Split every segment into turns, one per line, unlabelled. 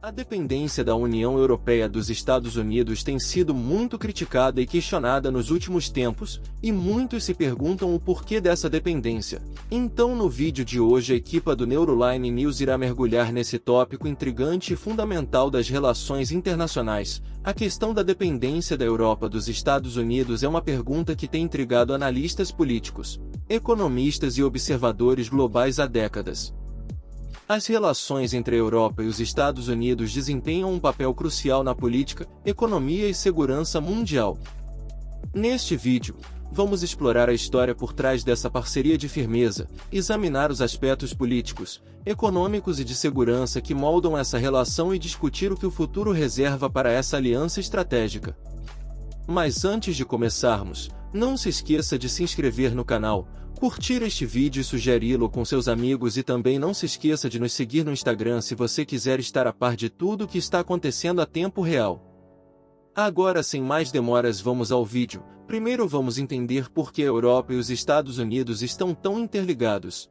A dependência da União Europeia dos Estados Unidos tem sido muito criticada e questionada nos últimos tempos, e muitos se perguntam o porquê dessa dependência. Então no vídeo de hoje a equipa do Neuroline News irá mergulhar nesse tópico intrigante e fundamental das relações internacionais. A questão da dependência da Europa dos Estados Unidos é uma pergunta que tem intrigado analistas políticos, economistas e observadores globais há décadas. As relações entre a Europa e os Estados Unidos desempenham um papel crucial na política, economia e segurança mundial. Neste vídeo, vamos explorar a história por trás dessa parceria de firmeza, examinar os aspectos políticos, econômicos e de segurança que moldam essa relação e discutir o que o futuro reserva para essa aliança estratégica. Mas antes de começarmos, não se esqueça de se inscrever no canal, curtir este vídeo e sugeri-lo com seus amigos e também não se esqueça de nos seguir no Instagram se você quiser estar a par de tudo o que está acontecendo a tempo real. Agora sem mais demoras vamos ao vídeo. Primeiro vamos entender por que a Europa e os Estados Unidos estão tão interligados.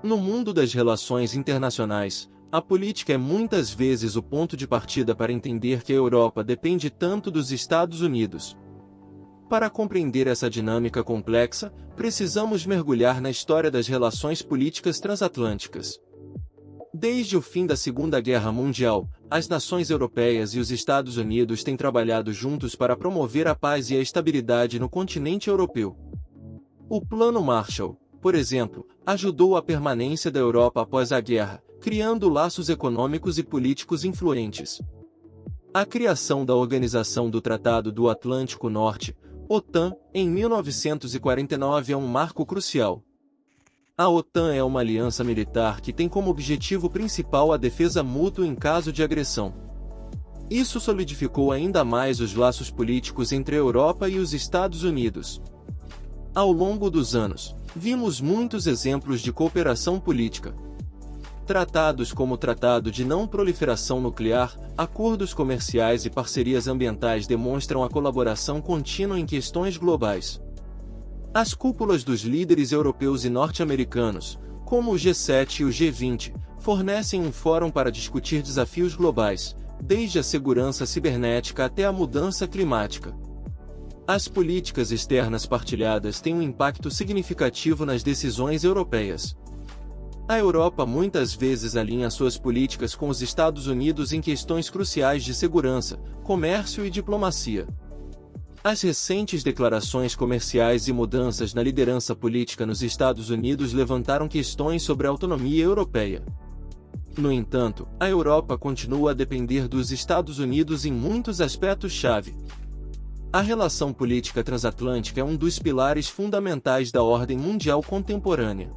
No mundo das relações internacionais, a política é muitas vezes o ponto de partida para entender que a Europa depende tanto dos Estados Unidos. Para compreender essa dinâmica complexa, precisamos mergulhar na história das relações políticas transatlânticas. Desde o fim da Segunda Guerra Mundial, as nações europeias e os Estados Unidos têm trabalhado juntos para promover a paz e a estabilidade no continente europeu. O Plano Marshall, por exemplo, ajudou a permanência da Europa após a guerra, criando laços econômicos e políticos influentes. A criação da Organização do Tratado do Atlântico Norte, OTAN, em 1949 é um marco crucial. A OTAN é uma aliança militar que tem como objetivo principal a defesa mútua em caso de agressão. Isso solidificou ainda mais os laços políticos entre a Europa e os Estados Unidos. Ao longo dos anos, vimos muitos exemplos de cooperação política. Tratados como o Tratado de Não Proliferação Nuclear, acordos comerciais e parcerias ambientais demonstram a colaboração contínua em questões globais. As cúpulas dos líderes europeus e norte-americanos, como o G7 e o G20, fornecem um fórum para discutir desafios globais, desde a segurança cibernética até a mudança climática. As políticas externas partilhadas têm um impacto significativo nas decisões europeias. A Europa muitas vezes alinha suas políticas com os Estados Unidos em questões cruciais de segurança, comércio e diplomacia. As recentes declarações comerciais e mudanças na liderança política nos Estados Unidos levantaram questões sobre a autonomia europeia. No entanto, a Europa continua a depender dos Estados Unidos em muitos aspectos-chave. A relação política transatlântica é um dos pilares fundamentais da ordem mundial contemporânea.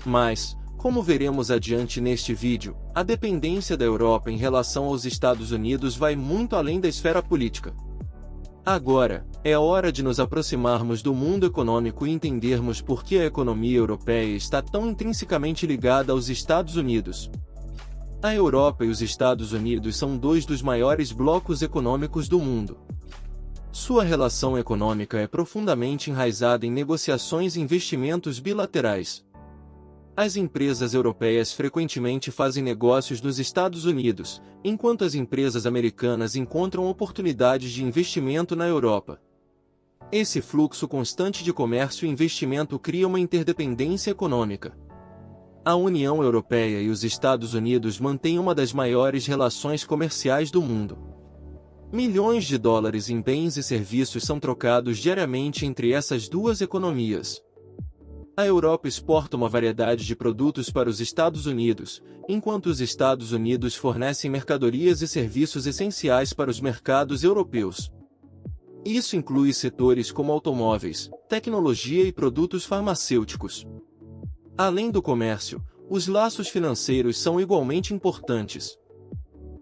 Mas, como veremos adiante neste vídeo, a dependência da Europa em relação aos Estados Unidos vai muito além da esfera política. Agora, é hora de nos aproximarmos do mundo econômico e entendermos por que a economia europeia está tão intrinsecamente ligada aos Estados Unidos. A Europa e os Estados Unidos são dois dos maiores blocos econômicos do mundo. Sua relação econômica é profundamente enraizada em negociações e investimentos bilaterais. As empresas europeias frequentemente fazem negócios nos Estados Unidos, enquanto as empresas americanas encontram oportunidades de investimento na Europa. Esse fluxo constante de comércio e investimento cria uma interdependência econômica. A União Europeia e os Estados Unidos mantêm uma das maiores relações comerciais do mundo. Milhões de dólares em bens e serviços são trocados diariamente entre essas duas economias. A Europa exporta uma variedade de produtos para os Estados Unidos, enquanto os Estados Unidos fornecem mercadorias e serviços essenciais para os mercados europeus. Isso inclui setores como automóveis, tecnologia e produtos farmacêuticos. Além do comércio, os laços financeiros são igualmente importantes.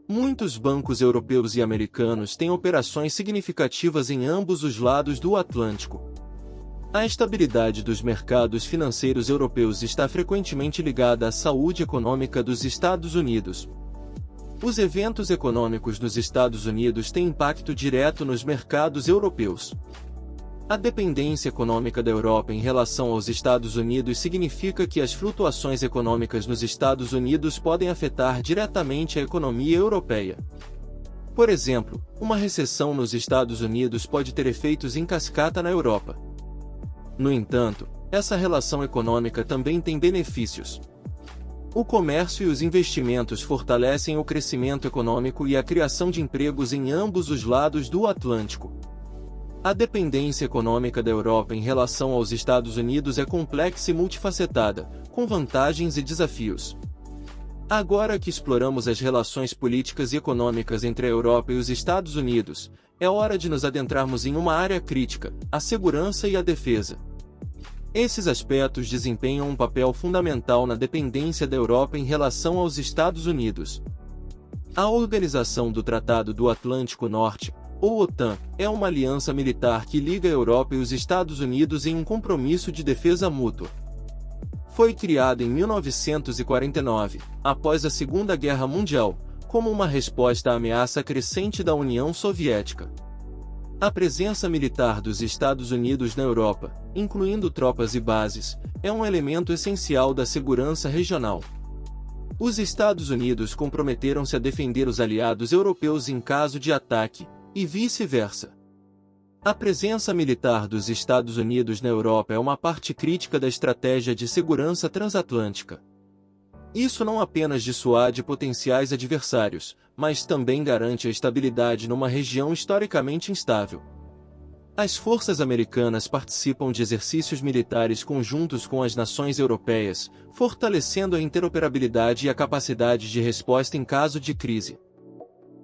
Muitos bancos europeus e americanos têm operações significativas em ambos os lados do Atlântico. A estabilidade dos mercados financeiros europeus está frequentemente ligada à saúde econômica dos Estados Unidos. Os eventos econômicos nos Estados Unidos têm impacto direto nos mercados europeus. A dependência econômica da Europa em relação aos Estados Unidos significa que as flutuações econômicas nos Estados Unidos podem afetar diretamente a economia europeia. Por exemplo, uma recessão nos Estados Unidos pode ter efeitos em cascata na Europa. No entanto, essa relação econômica também tem benefícios. O comércio e os investimentos fortalecem o crescimento econômico e a criação de empregos em ambos os lados do Atlântico. A dependência econômica da Europa em relação aos Estados Unidos é complexa e multifacetada, com vantagens e desafios. Agora que exploramos as relações políticas e econômicas entre a Europa e os Estados Unidos, é hora de nos adentrarmos em uma área crítica, a segurança e a defesa. Esses aspectos desempenham um papel fundamental na dependência da Europa em relação aos Estados Unidos. A Organização do Tratado do Atlântico Norte, ou OTAN, é uma aliança militar que liga a Europa e os Estados Unidos em um compromisso de defesa mútua. Foi criada em 1949, após a Segunda Guerra Mundial, como uma resposta à ameaça crescente da União Soviética. A presença militar dos Estados Unidos na Europa, incluindo tropas e bases, é um elemento essencial da segurança regional. Os Estados Unidos comprometeram-se a defender os aliados europeus em caso de ataque, e vice-versa. A presença militar dos Estados Unidos na Europa é uma parte crítica da estratégia de segurança transatlântica. Isso não apenas dissuade potenciais adversários, mas também garante a estabilidade numa região historicamente instável. As forças americanas participam de exercícios militares conjuntos com as nações europeias, fortalecendo a interoperabilidade e a capacidade de resposta em caso de crise.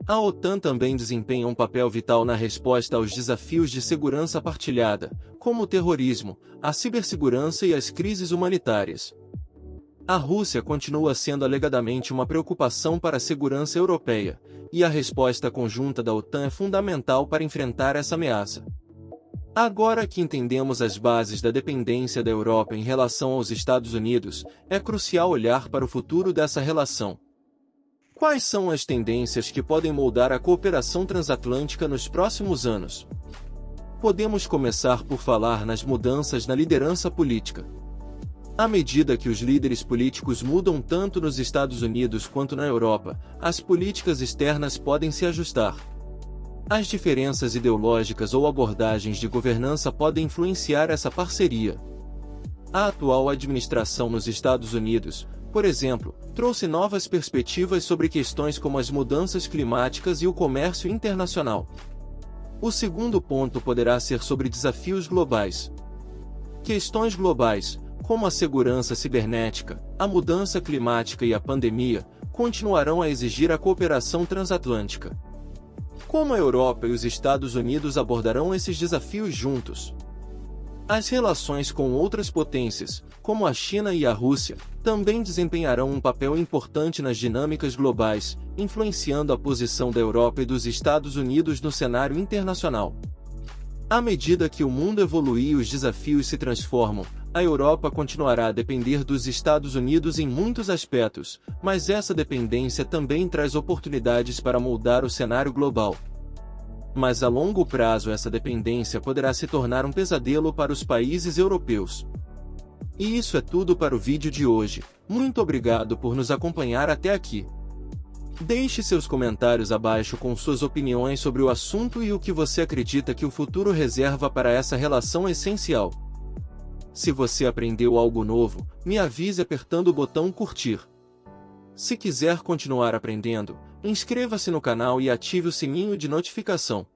A OTAN também desempenha um papel vital na resposta aos desafios de segurança partilhada, como o terrorismo, a cibersegurança e as crises humanitárias. A Rússia continua sendo alegadamente uma preocupação para a segurança europeia, e a resposta conjunta da OTAN é fundamental para enfrentar essa ameaça. Agora que entendemos as bases da dependência da Europa em relação aos Estados Unidos, é crucial olhar para o futuro dessa relação. Quais são as tendências que podem moldar a cooperação transatlântica nos próximos anos? Podemos começar por falar nas mudanças na liderança política. À medida que os líderes políticos mudam tanto nos Estados Unidos quanto na Europa, as políticas externas podem se ajustar. As diferenças ideológicas ou abordagens de governança podem influenciar essa parceria. A atual administração nos Estados Unidos, por exemplo, trouxe novas perspectivas sobre questões como as mudanças climáticas e o comércio internacional. O segundo ponto poderá ser sobre desafios globais. Questões globais, como a segurança cibernética, a mudança climática e a pandemia, continuarão a exigir a cooperação transatlântica. Como a Europa e os Estados Unidos abordarão esses desafios juntos? As relações com outras potências, como a China e a Rússia, também desempenharão um papel importante nas dinâmicas globais, influenciando a posição da Europa e dos Estados Unidos no cenário internacional. À medida que o mundo evolui e os desafios se transformam, a Europa continuará a depender dos Estados Unidos em muitos aspectos, mas essa dependência também traz oportunidades para moldar o cenário global. Mas a longo prazo essa dependência poderá se tornar um pesadelo para os países europeus. E isso é tudo para o vídeo de hoje. Muito obrigado por nos acompanhar até aqui. Deixe seus comentários abaixo com suas opiniões sobre o assunto e o que você acredita que o futuro reserva para essa relação essencial. Se você aprendeu algo novo, me avise apertando o botão curtir. Se quiser continuar aprendendo, inscreva-se no canal e ative o sininho de notificação.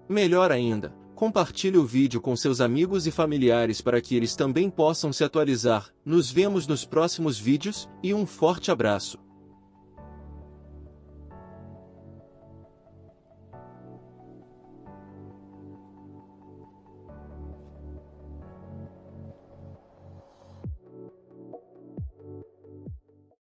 Melhor ainda, compartilhe o vídeo com seus amigos e familiares para que eles também possam se atualizar. Nos vemos nos próximos vídeos, e um forte abraço!